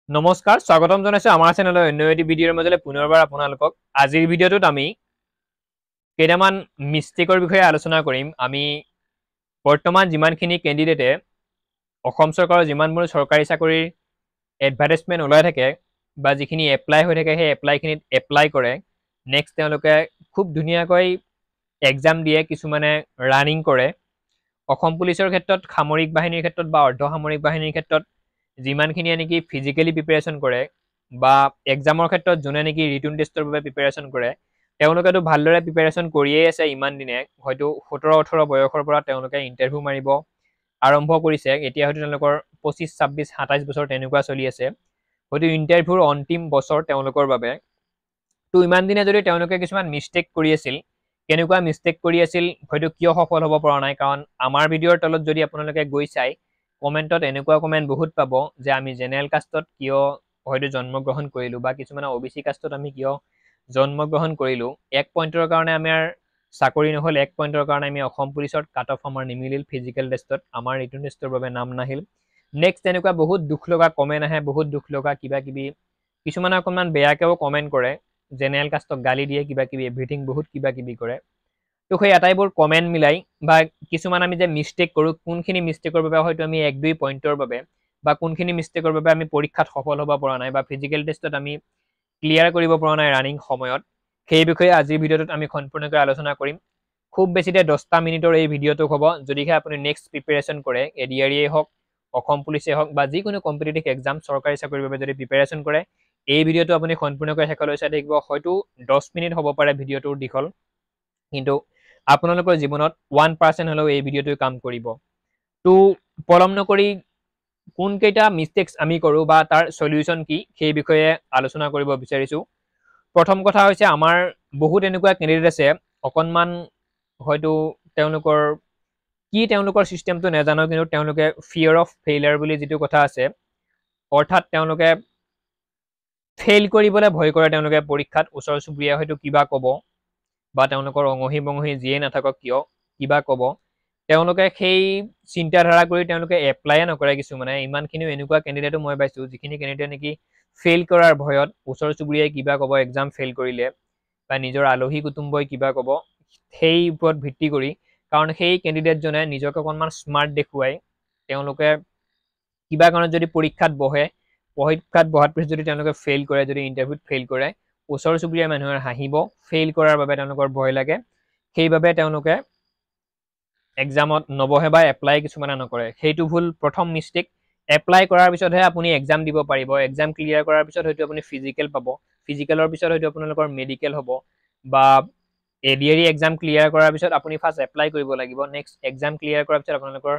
নমস্কাৰ স্বাগতম জনাইছো আমাৰ চেনেলৰ অন্য এটি ভিডিঅ'ৰ মাজলৈ পুনৰবাৰ আপোনালোকক আজিৰ ভিডিঅ'টোত আমি কেইটামান মিষ্টেকৰ বিষয়ে আলোচনা কৰিম আমি বৰ্তমান যিমানখিনি কেণ্ডিডেটে অসম চৰকাৰৰ যিমানবোৰ চৰকাৰী চাকৰিৰ এডভাৰটাইজমেণ্ট ওলাই থাকে বা যিখিনি এপ্লাই হৈ থাকে সেই এপ্লাইখিনিত এপ্লাই কৰে নেক্সট তেওঁলোকে খুব ধুনীয়াকৈ এক্সাম দিয়ে কিছুমানে ৰানিং কৰে অসম পুলিচৰ ক্ষেত্ৰত সামৰিক বাহিনীৰ ক্ষেত্ৰত বা অৰ্ধ সামৰিক বাহিনীৰ ক্ষেত্ৰত যিমানখিনি নেকি ফিজিক্যালি প্ৰিপাৰেচন কৰে বা এক্সামৰ ক্ষেত্ৰত যোনে নেকি ৰিটন টেষ্টৰ বাবে প্ৰিপাৰেচন কৰে তেওঁলোকেতো ভালদৰে প্ৰিপাৰেচন কৰিয়েই আছে ইমান দিনে হয়তো 17-18 বয়সৰ পৰা তেওঁলোকে ইণ্টাৰভিউ মাৰিব আৰম্ভ কৰিছে এতিয়া হয়তো তেওঁলোকৰ 25 26 27 বছৰ তেনেকুৱা চলি আছে হয়তো ইণ্টাৰভিউৰ অন্তিম বছৰ তেওঁলোকৰ বাবে তো ইমান দিনে যদি তেওঁলোকে কিছুমান মিষ্টেক কৰি আছিল কেনেকুৱা মিষ্টেক কৰি আছিল হয়তো কিয় সফল হ'ব পৰা নাই কাৰণ আমাৰ ভিডিঅ'ৰ তলত যদি আপোনালোকে গৈ চাই কমেণ্টত এনেকুৱা কমেণ্ট বহুত পাব যে আমি জেনেৰেল কাষ্টত কিয় হয়তো জন্মগ্ৰহণ কৰিলোঁ বা কিছুমানে অবিচি কাষ্টত আমি কিয় জন্মগ্ৰহণ কৰিলোঁ 1 পইণ্টৰ কাৰণে আমাৰ চাকৰি নহ'ল 1 পইণ্টৰ কাৰণে আমি অসম পুলিচত কাট অফ আমাৰ নিমিলিল ফিজিকেল টেষ্টত আমাৰ ৰিটন টেষ্টৰ বাবে নাম নাহিল নেক্সট তেনেকুৱা বহুত দুখ লগা কমেণ্ট আহে বহুত দুখ লগা কিবা কিবি কিছুমানে অকণমান বেয়াকৈও কমেণ্ট কৰে জেনেৰেল কাষ্টক গালি দিয়ে কিবা কিবি এভৰিথিং বহুত কিবা কিবি কৰে তো সেই আটাইবোৰ কমেণ্ট মিলাই বা কিছুমান আমি যে মিষ্টেক কৰোঁ কোনখিনি মিষ্টেকৰ বাবে হয়তো আমি 1-2 পইণ্টৰ বাবে বা কোনখিনি মিষ্টেকৰ বাবে আমি পৰীক্ষাত সফল হ'ব পৰা নাই বা ফিজিকেল টেষ্টত আমি ক্লিয়াৰ কৰিব পৰা নাই ৰানিং সময়ত সেই বিষয়ে আজিৰ ভিডিঅ'টোত আমি সম্পূৰ্ণকৈ আলোচনা কৰিম খুব বেছিতে 10টা মিনিটৰ এই ভিডিঅ'টো হ'ব যদিহে আপুনি নেক্সট প্ৰিপাৰেচন কৰে এডিআৰইয়ে হওক অসম পুলিচে হওক বা যিকোনো কম্পিটিটিভ এক্সাম চৰকাৰী চাকৰিৰ বাবে যদি প্ৰিপাৰেচন কৰে এই ভিডিঅ'টো আপুনি সম্পূৰ্ণকৈ শেষলৈ চাই থাকিব হয়তো 10 মিনিট হ'ব পাৰে ভিডিঅ'টোৰ দীঘল কিন্তু আপোনালোকৰ জীৱনত 1% হ'লেও এই ভিডিঅ'টোৱে কাম কৰিব তো পলম নকৰি কোনকেইটা মিষ্টেক্স আমি কৰোঁ বা তাৰ সলিউশ্যন কি সেই বিষয়ে আলোচনা কৰিব বিচাৰিছোঁ প্ৰথম কথা হৈছে আমাৰ বহুত এনেকুৱা কেণ্ডিডেট আছে অকণমান হয়তো তেওঁলোকৰ চিষ্টেমটো নাজানো কিন্তু তেওঁলোকে ফিয়াৰ অফ ফেইলাৰ বুলি যিটো কথা আছে অৰ্থাৎ তেওঁলোকে ফেইল কৰিবলৈ ভয় কৰে তেওঁলোকে পৰীক্ষাত ওচৰ চুবুৰীয়া হয়তো কিবা ক'ব বা তেওঁলোকৰ অঙহী বঙহী যিয়ে নাথাকক কিয় কিবা ক'ব তেওঁলোকে সেই চিন্তাধাৰা কৰি তেওঁলোকে এপ্লাইয়ে নকৰে কিছুমানে ইমানখিনিও এনেকুৱা কেণ্ডিডেটো মই পাইছোঁ যিখিনি কেণ্ডিডেট নেকি ফেইল কৰাৰ ভয়ত ওচৰ চুবুৰীয়াই কিবা ক'ব এক্সাম ফেইল কৰিলে বা নিজৰ আলহী কুটুম্বই কিবা ক'ব সেই ওপৰত ভিত্তি কৰি কাৰণ সেই কেণ্ডিডেটজনে নিজকে অকণমান স্মাৰ্ট দেখুৱাই তেওঁলোকে কিবা কাৰণত যদি পৰীক্ষাত বহাৰ পিছত যদি তেওঁলোকে ফেইল কৰে যদি ইণ্টাৰভিউত ফেইল কৰে ওচৰ চুবুৰীয়া মানুহে হাঁহিব ফেইল কৰাৰ বাবে তেওঁলোকৰ ভয় লাগে সেইবাবে তেওঁলোকে এক্সামত নবহে বা এপ্লাই কিছুমানে নকৰে সেইটো ভুল প্ৰথম মিষ্টেক এপ্লাই কৰাৰ পিছতহে আপুনি এক্সাম দিব পাৰিব এক্সাম ক্লিয়াৰ কৰাৰ পিছত হয়তো আপুনি ফিজিকেল পাব ফিজিকেলৰ পিছত হয়তো আপোনালোকৰ মেডিকেল হ'ব বা এডিআৰই এক্সাম ক্লিয়াৰ কৰাৰ পিছত আপুনি ফাৰ্ষ্ট এপ্লাই কৰিব লাগিব নেক্সট এক্সাম ক্লিয়াৰ কৰাৰ পিছত আপোনালোকৰ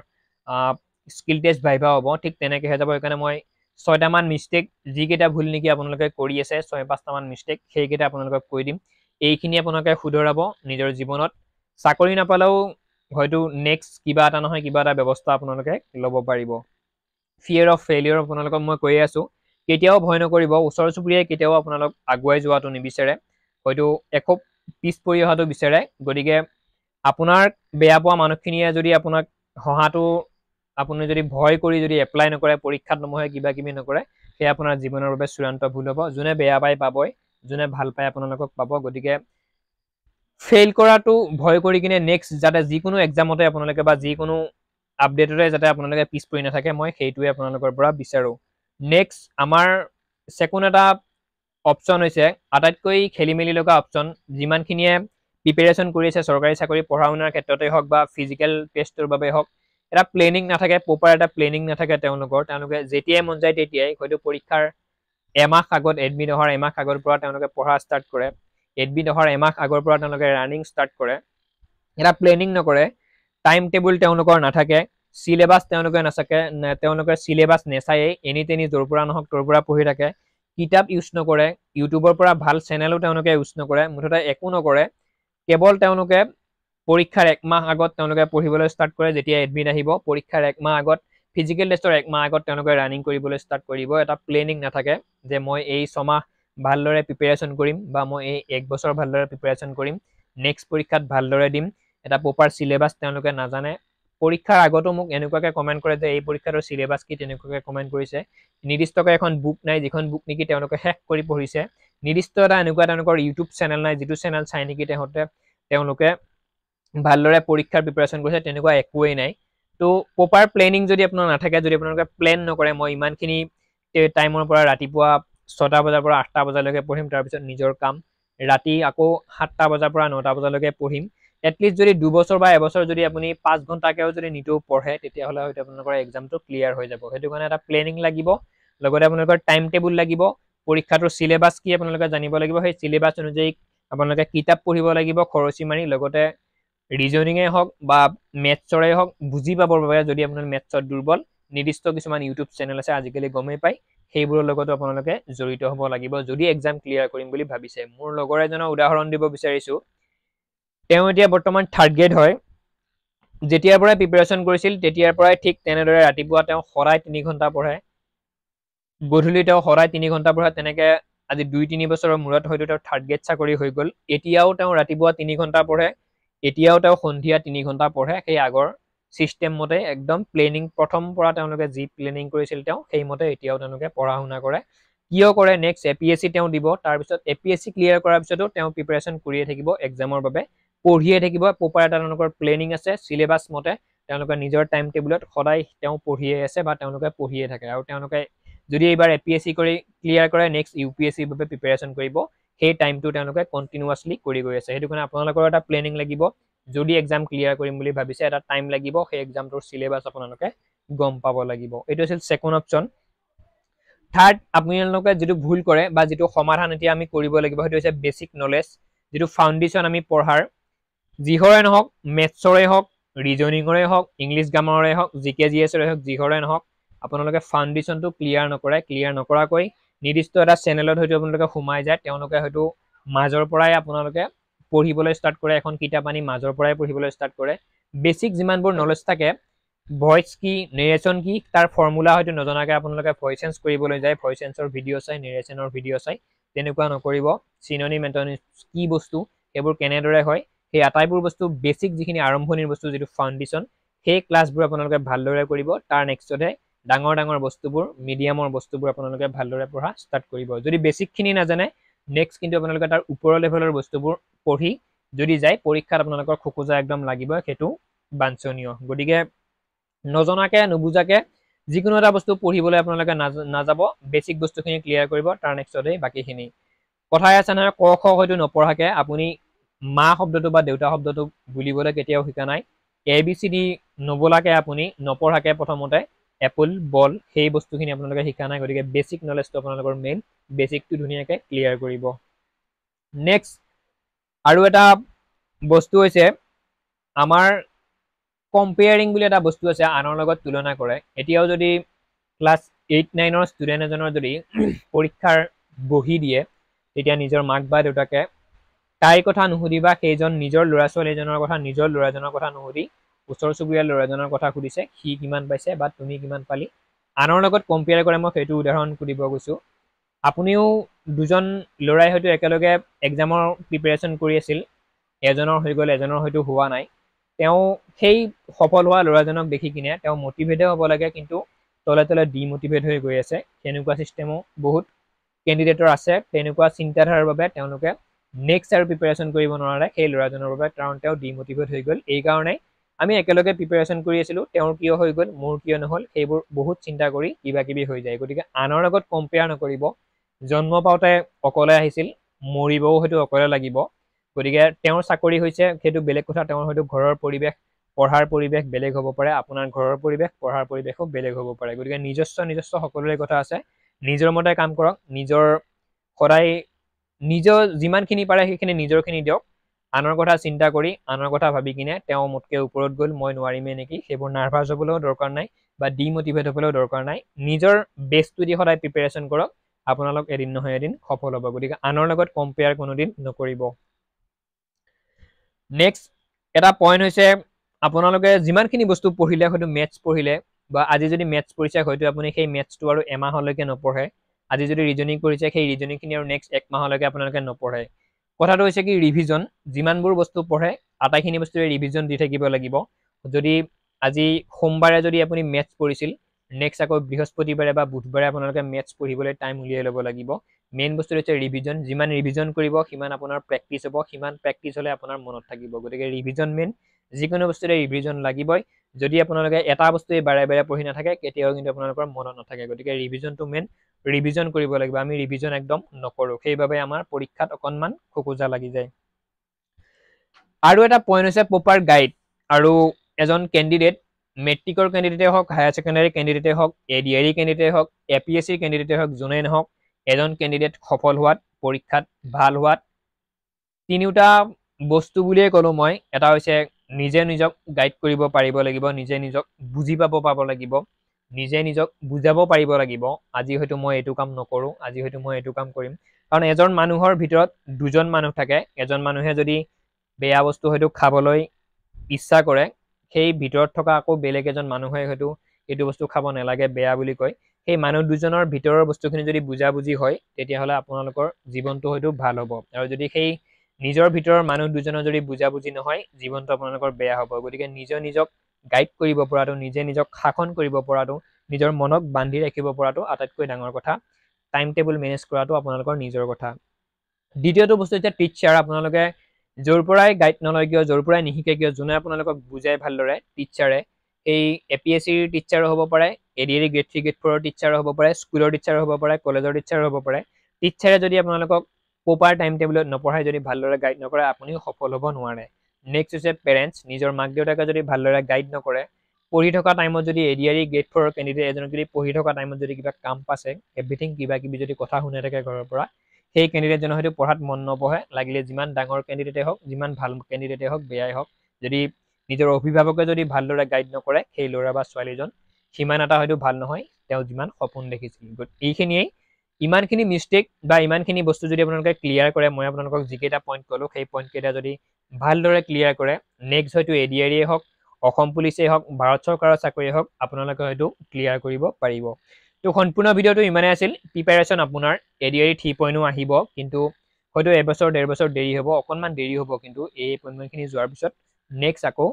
স্কিল টেষ্ট ভাইভা হ'ব ঠিক তেনেকৈহে যাব সেইকাৰণে মই 6টামান মিষ্টেক যিকেইটা ভুল নেকি আপোনালোকে কৰি আছে 6-5টামান মিষ্টেক সেইকেইটা আপোনালোকক কৈ দিম এইখিনি আপোনালোকে শুধৰাব নিজৰ জীৱনত চাকৰি নাপালেও হয়তো নেক্সট কিবা এটা নহয় কিবা এটা ব্যৱস্থা আপোনালোকে ল'ব পাৰিব ফিয়াৰ অফ ফেইলিয়ৰ আপোনালোকক মই কৈয়ে আছোঁ কেতিয়াও ভয় নকৰিব ওচৰ চুবুৰীয়াই কেতিয়াও আপোনালোক আগুৱাই যোৱাটো নিবিচাৰে হয়তো একো পিছ পৰি অহাটো বিচাৰে গতিকে আপোনাৰ বেয়া পোৱা মানুহখিনিয়ে যদি আপোনাক হহাটো আপুনি যদি ভয় কৰি যদি এপ্লাই নকৰে পৰীক্ষাত নবহে কিবা কিবি নকৰে সেয়া আপোনাৰ জীৱনৰ বাবে চূড়ান্ত ভুল হ'ব যোনে বেয়া পায় পাবই যোনে ভাল পায় আপোনালোকক পাব গতিকে ফেইল কৰাটো ভয় কৰি কিনে নেক্সট যাতে যিকোনো এক্সামতে আপোনালোকে বা যিকোনো আপডেটতে যাতে আপোনালোকে পিছ পৰি নাথাকে মই সেইটোৱে আপোনালোকৰ পৰা বিচাৰোঁ নেক্সট আমাৰ ছেকেণ্ড এটা অপশ্যন হৈছে আটাইতকৈ খেলি মেলি লগা অপশ্যন যিমানখিনিয়ে প্ৰিপাৰেশ্যন কৰি আছে চৰকাৰী চাকৰি পঢ়া শুনাৰ ক্ষেত্ৰতে হওক বা ফিজিকেল টেষ্টৰ বাবে হওক এটা প্লেনিং নাথাকে প্ৰপাৰ এটা প্লেনিং নাথাকে তেওঁলোকে যেতিয়াই মন যায় তেতিয়াই হয়তো পৰীক্ষাৰ এমাহ আগত এডমিট অহাৰ এমাহ আগৰ পৰা তেওঁলোকে পঢ়া ষ্টাৰ্ট কৰে এডমিট অহাৰ এমাহ আগৰ পৰা তেওঁলোকে ৰানিং ষ্টাৰ্ট কৰে এটা প্লেনিং নকৰে টাইম টেবুল তেওঁলোকৰ নাথাকে চিলেবাছ তেওঁলোকে চিলেবাছ নেচায়েই এনি তেনি য'ৰ পৰা নহওক তোৰ পৰা পঢ়ি থাকে কিতাপ ইউজ নকৰে ইউটিউবৰ পৰা ভাল চেনেলো তেওঁলোকে ইউজ নকৰে মুঠতে একো নকৰে কেৱল তেওঁলোকে পৰীক্ষাৰ 1 মাহ আগত তেওঁলোকে পঢ়িবলৈ ষ্টাৰ্ট কৰে যেতিয়া এডমিট আহিব পৰীক্ষাৰ 1 মাহ আগত ফিজিকেল টেষ্টৰ 1 মাহ আগত তেওঁলোকে ৰানিং কৰিবলৈ ষ্টাৰ্ট কৰিব এটা প্লেনিং নাথাকে যে মই এই 6 মাহ ভালদৰে প্ৰিপাৰেশ্যন কৰিম বা মই এই 1 বছৰ ভালদৰে প্ৰিপাৰেশ্যন কৰিম নেক্সট পৰীক্ষাত ভালদৰে দিম এটা প্ৰপাৰ চিলেবাছ তেওঁলোকে নাজানে পৰীক্ষাৰ আগতো মোক এনেকুৱাকে কমেন্ট কৰে যে এই পৰীক্ষাটোৰ সিলেবাস কি তেনেকুৱাকে কমেন্ট কৰিছে নিৰ্দিষ্টকৈ এখন বুক নাই যিখন বুক নেকি তেওঁলোকে শেষ কৰি পঢ়িছে নিৰ্দিষ্ট এটা এনেকুৱা তেওঁলোকৰ ইউটিউব চেনেল নাই যিটো চেনেল চাই নেকি তেওঁলোকে ভালদৰে পৰীক্ষাৰ প্ৰিপাৰেচন কৰিছে তেনেকুৱা একোৱেই নাই তো প্ৰপাৰ প্লেনিং যদি আপোনাৰ নাথাকে যদি আপোনালোকে প্লেন নকৰে মই ইমানখিনি টাইমৰ পৰা ৰাতিপুৱা 6টা বজাৰ পৰা 8টা বজালৈকে পঢ়িম তাৰপিছত নিজৰ কাম ৰাতি আকৌ 7টা বজাৰ পৰা 9টা বজালৈকে পঢ়িম এটলিষ্ট যদি 2 বছৰ বা এবছৰ যদি আপুনি 5 ঘণ্টাকেও যদি নিটো পঢ়ে তেতিয়াহ'লে হয়তো আপোনালোকৰ এক্সামটো ক্লিয়াৰ হৈ যাব সেইটো কাৰণে এটা প্লেনিং লাগিব লগতে আপোনালোকৰ টাইম টেবুল লাগিব পৰীক্ষাটোৰ সিলেবাস কি আপোনালোকে জানিব লাগিব সেই সিলেবাস অনুযায়ী আপোনালোকে কিতাপ পঢ়িব লাগিব খৰচি মাৰি লগতে ৰিজনিঙে হওক বা মেথছৰে হওক বুজি পাবৰ বাবে যদি আপোনাৰ মেথছত দুৰ্বল নিৰ্দিষ্ট কিছুমান ইউটিউব চেনেল আছে আজিকালি গমেই পায় সেইবোৰৰ লগতো আপোনালোকে জড়িত হ'ব লাগিব যদি এক্সাম ক্লিয়াৰ কৰিম বুলি ভাবিছে মোৰ লগৰ এজনৰ উদাহৰণ দিব বিচাৰিছো তেওঁ এতিয়া বৰ্তমান 3rd গ্ৰেড হয় যেতিয়াৰ পৰা প্ৰিপাৰেচন কৰিছিল তেতিয়াৰ পৰাই ঠিক তেনেদৰে ৰাতিপুৱা তেওঁ সদায় 3 ঘণ্টা পঢ়ে গধূলি তেওঁ সদায় 3 ঘণ্টা পঢ়ে তেনেকে আজি 2-3 বছৰৰ মূৰত হয়তো তেওঁ 3rd গ্ৰেড চাকৰি হৈ গ'ল এতিয়াও তেওঁ ৰাতিপুৱা 3 ঘণ্টা পঢ়ে এতিয়াও তেওঁ সন্ধিয়া 3 ঘণ্টা পঢ়ে সেই আগৰ সিস্টেম মতে একদম প্লেনিং প্ৰথম পৰা তেওঁলোকে যি প্লেনিং কৰিছিল তেওঁ সেই মতে এতিয়াও তেওঁলোকে পঢ়া শুনা কৰে কিয় কৰে নেক্সট এপিএসসি তেওঁ দিব তাৰ পিছত এপিএসসি ক্লিয়াৰ কৰাৰ পিছতো তেওঁ প্ৰিপাৰেচন কৰিয়ে থাকিব এক্সামৰ বাবে পঢ়িয়ে থাকিব প্ৰপাৰ এটা তেওঁলোকৰ প্লেনিং আছে সিলেবাস মতে তেওঁলোকে নিজৰ টাইম টেবুলত সদায় তেওঁ পঢ়িয়ে আছে বা তেওঁলোকে পঢ়িয়ে থাকে আৰু তেওঁলোকে যদি এইবাৰ এপিএসসি কৰি ক্লিয়াৰ কৰে নেক্সট ইউপিএসসিৰ বাবে প্ৰিপাৰেচন কৰিব সেই টাইমটো তেওঁলোকে কন্টিনিউয়াছলি কৰি গৈ আছে সেইটো কাৰণে আপোনালোকৰ এটা প্লেনিং লাগিব যদি এক্সাম ক্লিয়াৰ কৰিম বুলি ভাবিছে এটা টাইম লাগিব সেই এক্সামটোৰ সিলেবাস আপোনালোকে গম পাব লাগিব এইটো আছিল সেকেন্ড অপচন থাৰ্ড আপোনালোকে যেটো ভুল কৰে বা যেটো সমাধান এতিয়া আমি কৰিব লাগিব সেইটো হৈছে বেসিক নলেজ যেটো ফাউন্ডেশন আমি পঢ়াৰ যিহৰে নহওক মেথছৰে হওক ৰিজনিংৰে হওক ইংলিশ গ্ৰামাৰৰে হওক জিকে জিএছৰে হওক যিহৰে নহওক আপোনালোকে ফাউন্ডেশনটো ক্লিয়াৰ নকৰাকৈ নিৰ্দিষ্ট এটা চেনেলত হয়তো আপোনালোকে সোমাই যায় তেওঁলোকে হয়তো মাজৰ পৰাই আপোনালোকে পঢ়িবলৈ ষ্টাৰ্ট কৰে এখন কিতাপ আনি মাজৰ পৰাই পঢ়িবলৈ ষ্টাৰ্ট কৰে বেসিক যিমানবোৰ নলেজ থাকে ভয়েস কি নেৰেশন কি তাৰ ফৰ্মুলা হয়তো নজনাকৈ আপোনালোকে ভয়েস চেঞ্জ কৰিবলৈ যায় ভয়েস চেঞ্জৰ ভিডিঅ' চাই নেৰেশনৰ ভিডিঅ' চাই তেনেকুৱা নকৰিব সিনোনিম এন্টোনিম কি বস্তু এবোৰ কেনেদৰে হয় সেই আটাইবোৰ বস্তু বেসিক যিখিনি আৰম্ভণিৰ বস্তু যেটো ফাউন্ডেশন সেই ক্লাছবোৰ আপোনালোকে ভালদৰে কৰিব তাৰ নেক্সটতে ডাঙৰ বস্তুবোৰ মিডিয়ামৰ বস্তুবোৰ আপোনালোকে ভালদৰে পঢ়া ষ্টাৰ্ট কৰিব যদি বেসিক খিনি নাজানে নেক্সট কিন্তু আপোনালোকে তাৰ ওপৰৰ লেভেলৰ বস্তুবোৰ পঢ়ি যদি যায় পৰীক্ষাত আপোনালোকৰ খোকোজা একদম লাগিব হেতু বাঞ্ছনীয় গতিকে নজনাকে নুবুজাকে যিকোনো এটা বস্তু পঢ়িবলৈ আপোনালোকে নাযাব বেসিক বস্তুখিনি ক্লিয়াৰ কৰিব তাৰ নেক্সটতে বাকিখিনি কথাই আছে নহয় ক খ হয়তো নপঢ়াকে আপুনি মা শব্দটো বা দেউতা শব্দটো বুলিবলৈ কেতিয়াও শিকা নাই এবিসিডি নবলাকে আপুনি নপঢ়াকে প্ৰথমতে এপল বল সেই বস্তুখিনি আপোনালোকে শিকা নাই গতিকে বেসিক নলেজটো আপোনালোকৰ মেইন বেসিকটো ধুনীয়াকৈ ক্লিয়াৰ কৰিব নেক্সট আৰু এটা বস্তু হৈছে আমাৰ কম্পেয়াৰিং বুলি এটা বস্তু আছে আনৰ লগত তুলনা কৰে এতিয়াও যদি ক্লাস 8-9 ষ্টুডেন্ট এজনৰ যদি পৰীক্ষাৰ বহি দিয়ে তেতিয়া নিজৰ মাক বা দেউতাকে তাইৰ কথা নুহুদিবা সেইজন নিজৰ ল'ৰা ছোৱালীজনৰ কথা নিজৰ ল'ৰাজনৰ কথা নুহুদি ওচৰ চুবুৰীয়া ল'ৰাজনৰ কথা সুধিছে সি কিমান পাইছে বা তুমি কিমান পালি আনৰ লগত কম্পেয়াৰ কৰে মই সেইটো উদাহৰণ দিব গৈছো আপুনিও দুজন ল'ৰাই হয়তো একেলগে এক্সামৰ প্ৰিপাৰেচন কৰি আছিল এজনৰ হৈ গ'ল এজনৰ হয়তো হোৱা নাই তেওঁ সেই সফল হোৱা ল'ৰাজনক দেখি কিনে তেওঁ মোটিভেট হ'ব লাগে কিন্তু তলে তলে ডিমোটিভেট হৈ গৈ আছে তেনেকুৱা সিস্টেমো বহুত কেণ্ডিডেটৰ আছে তেনেকুৱা চিন্তাধাৰাৰ বাবে তেওঁলোকে নেক্সট আৰু প্ৰিপাৰেচন কৰিব নোৱাৰে সেই ল'ৰাজনৰ বাবে কাৰণ তেওঁ ডিমোটিভেট হৈ গ'ল এই কাৰণে আমি একেলগে প্ৰিপাৰেচন কৰি আছিলো তেওঁৰ কিয় হৈ গ'ল মোৰ কিয় নহল সেইবোৰ বহুত চিন্তা কৰি কিবা কিবি হৈ যায় গতিকে আনৰ লগত কম্পেয়াৰ নকৰিব জন্ম পাওঁতে অকলে আহিছিল মৰিবও হয়তো অকলে লাগিব গতিকে তেওঁৰ চাকৰি হৈছে সেইটো বেলেগ কথা তেওঁৰ হয়তো ঘৰৰ পৰিৱেশ পঢ়াৰ পৰিৱেশ বেলেগ হ'ব পাৰে আপোনাৰ ঘৰৰ পৰিৱেশ পঢ়াৰ পৰিৱেশও বেলেগ হ'ব পাৰে গতিকে নিজস্ব সকলোৰে কথা আছে নিজৰ মতে কাম কৰক নিজৰ সদায় নিজৰ যিমানখিনি পাৰে সেইখিনি নিজৰখিনি দিয়ক আনৰ কথা চিন্তা কৰি আনৰ কথা ভাবি কিনে তেওঁ মোতকে ওপৰত গ'ল মই নোৱাৰিমে নেকি সেইবোৰ নাৰ্ভাছ হ'বলৈও দৰকাৰ নাই বা ডিমোটিভেট হ'বলৈও দৰকাৰ নাই নিজৰ বেষ্টটো দি সদায় প্ৰিপাৰেচন কৰক আপোনালোক এদিন নহয় এদিন সফল হ'ব গতিকে আনৰ লগত কম্পেয়াৰ কোনোদিন নকৰিব নেক্সট এটা পইণ্ট হৈছে আপোনালোকে যিমানখিনি বস্তু পঢ়িলে হয়তো মেথছ পঢ়িলে বা আজি যদি মেথছ পঢ়িছে হয়তো আপুনি সেই মেথছটো আৰু এমাহলৈকে নপঢ়ে আজি যদি ৰিজনিং কৰিছে সেই ৰিজনিংখিনি আৰু নেক্সট এক মাহলৈকে আপোনালোকে নপঢ়ে কথাটো হৈছে কি ৰিভিজন যিমানবোৰ বস্তু পঢ়ে আটাইখিনি বস্তুৰে ৰিভিজন দি থাকিব লাগিব যদি আজি সোমবাৰে যদি আপুনি মেথছ পঢ়িছিল নেক্সট আকৌ বৃহস্পতিবাৰে বা বুধবাৰে আপোনালোকে মেথছ পঢ়িবলৈ টাইম উলিয়াই ল'ব লাগিব মেইন বস্তু হৈছে ৰিভিজন যিমান ৰিভিজন কৰিব সিমান আপোনাৰ প্ৰেক্টিছ হ'ব সিমান প্ৰেক্টিছ হ'লে আপোনাৰ মনত থাকিব গতিকে ৰিভিজন মেইন যিকোনো বস্তুৰে ৰিভিজন লাগিবই যদি আপোনালোকে এটা বস্তুৱে বাৰে বাৰে পঢ়ি নাথাকে কেতিয়াও কিন্তু আপোনালোকৰ মনত নাথাকে গতিকে ৰিভিজনটো মেইন ৰিভিজন কৰিব লাগিব আমি ৰিভিজন একদম নকৰোঁ সেইবাবে আমাৰ পৰীক্ষাত অকণমান খোকোজা লাগি যায় আৰু এটা পইণ্ট হৈছে প্ৰপাৰ গাইড আৰু এজন কেণ্ডিডেট মেট্ৰিকৰ কেণ্ডিডেটে হওক হায়াৰ ছেকেণ্ডাৰী কেণ্ডিডেটে হওক এডিআৰই কেণ্ডিডেটে হওক এপিএছচিৰ কেণ্ডিডেটে হওক যোনেই নহওক এজন কেণ্ডিডেট সফল হোৱাত পৰীক্ষাত ভাল হোৱাত তিনিওটা বস্তু বুলিয়ে ক'লোঁ মই এটা হৈছে নিজে নিজক গাইড কৰিব পাৰিব লাগিব নিজে নিজক বুজি পাব লাগিব নিজে নিজক বুজাব পাৰিব লাগিব আজি হয়তো মই এইটো কাম নকৰোঁ আজি হয়তো মই এইটো কাম কৰিম কাৰণ এজন মানুহৰ ভিতৰত দুজন মানুহ থাকে এজন মানুহে যদি বেয়া বস্তু হয়তো খাবলৈ ইচ্ছা কৰে সেই ভিতৰত থকা আকৌ বেলেগ এজন মানুহে হয়তো এইটো বস্তু খাব নালাগে বেয়া বুলি কয় সেই মানুহ দুজনৰ ভিতৰৰ বস্তুখিনি যদি বুজাবুজি হয় তেতিয়াহ'লে আপোনালোকৰ জীৱনটো হয়তো ভাল হ'ব আৰু যদি সেই নিজৰ ভিতৰৰ মানুহ দুজনৰ যদি বুজাবুজি নহয় জীৱনটো আপোনালোকৰ বেয়া হ'ব গতিকে নিজক গাইড কৰিব পৰাটো নিজে নিজক শাসন কৰিব পৰাটো নিজৰ মনক বান্ধি ৰাখিব পৰাটো আটাইতকৈ ডাঙৰ কথা টাইম টেবুল মেনেজ কৰাটো আপোনালোকৰ নিজৰ কথা দ্বিতীয়টো বস্তু হৈছে টিচাৰ আপোনালোকে য'ৰ পৰাই গাইড নলয় কিয় য'ৰ পৰাই নিশিকে কিয় যোনে আপোনালোকক বুজাই ভালদৰে টিচাৰে এই এপিএছচিৰ টিচাৰো হ'ব পাৰে এডিআৰই গ্ৰেড 3 গ্ৰেড 4ৰ টিচাৰো হ'ব পাৰে স্কুলৰ টিচাৰো হ'ব পাৰে কলেজৰ টিচাৰো হ'ব পাৰে টিচাৰে যদি আপোনালোকক প্ৰপাৰ টাইম টেবুলত নপঢ়াই যদি ভালদৰে গাইড নকৰে আপুনিও সফল হ'ব নোৱাৰে নেক্সট হৈছে পেৰেণ্টছ নিজৰ মাক দেউতাকে যদি ভালদৰে গাইড নকৰে পঢ়ি থকা টাইমত যদি এডিআৰই গ্ৰেড 4ৰ কেণ্ডিডেট এজনক যদি পঢ়ি থকা টাইমত যদি কিবা কাম পাছে এভৰিথিং কিবা কিবি যদি কথা শুনে থাকে ঘৰৰ পৰা সেই কেণ্ডিডেটজনৰ হয়তো পঢ়াত মন নবহে লাগিলে যিমান ডাঙৰ কেণ্ডিডেটে হওক যিমান ভাল কেণ্ডিডেটে হওক বেয়াই হওক যদি নিজৰ অভিভাৱকে যদি ভালদৰে গাইড নকৰে সেই ল'ৰা বা ছোৱালীজন সিমান এটা হয়তো ভাল নহয় তেওঁ যিমান সপোন দেখিছিল এইখিনিয়েই ইমানখিনি মিষ্টেক বা ইমানখিনি বস্তু যদি আপোনালোকে ক্লিয়াৰ কৰে মই আপোনালোকক যিকেইটা পইণ্ট ক'লোঁ সেই পইণ্টকেইটা যদি ভালদৰে ক্লিয়াৰ কৰে নেক্সট হয়তো এডিআৰইয়ে হওক অসম পুলিচেই হওক ভাৰত চৰকাৰৰ চাকৰিয়ে হওক আপোনালোকে হয়তো ক্লিয়াৰ কৰিব পাৰিব তো সম্পূৰ্ণ ভিডিঅ'টো ইমানেই আছিল প্ৰিপাৰেশ্যন আপোনাৰ এডিআৰই 3.0 আহিব কিন্তু হয়তো এবছৰ 1.5 বছৰ দেৰি হ'ব অকণমান দেৰি হ'ব কিন্তু এই এপইণ্টমেণ্টখিনি যোৱাৰ পিছত নেক্সট আকৌ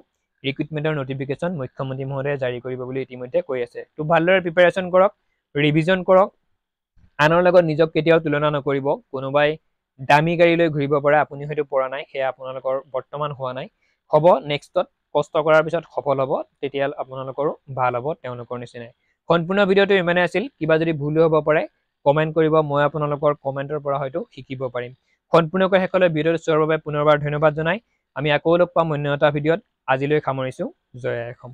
ৰিক্ৰুটমেণ্টৰ নটিফিকেশ্যন মুখ্যমন্ত্ৰী মহোদয়ে জাৰি কৰিব বুলি ইতিমধ্যে কৈ আছে তো ভালদৰে প্ৰিপাৰেশ্যন কৰক ৰিভিজন কৰক আনৰ লগত নিজক কেতিয়াও তুলনা নকৰিব কোনোবাই দামী গাড়ী লৈ ঘূৰিব পাৰে আপুনি হয়তো পৰা নাই সেয়া আপোনালোকৰ বৰ্তমান হোৱা নাই হ'ব নেক্সটত কষ্ট কৰাৰ পিছত সফল হ'ব তেতিয়া আপোনালোকৰো ভাল হ'ব তেওঁলোকৰ নিচিনাই সম্পূৰ্ণ ভিডিঅ'টো ইমানে আছিল কিবা যদি ভুল হ'ব পাৰে কমেণ্ট কৰিব মই আপোনালোকৰ কমেণ্টৰ পৰা হয়তো শিকিব পাৰিম সম্পূৰ্ণকৈ শেষলৈ ভিডিঅ'টো চোৱাৰ বাবে পুনৰবাৰ ধন্যবাদ জনাই আমি আকৌ লগ পাম অন্য এটা ভিডিঅ'ত আজিলৈ সামৰিছোঁ জয় আই অসম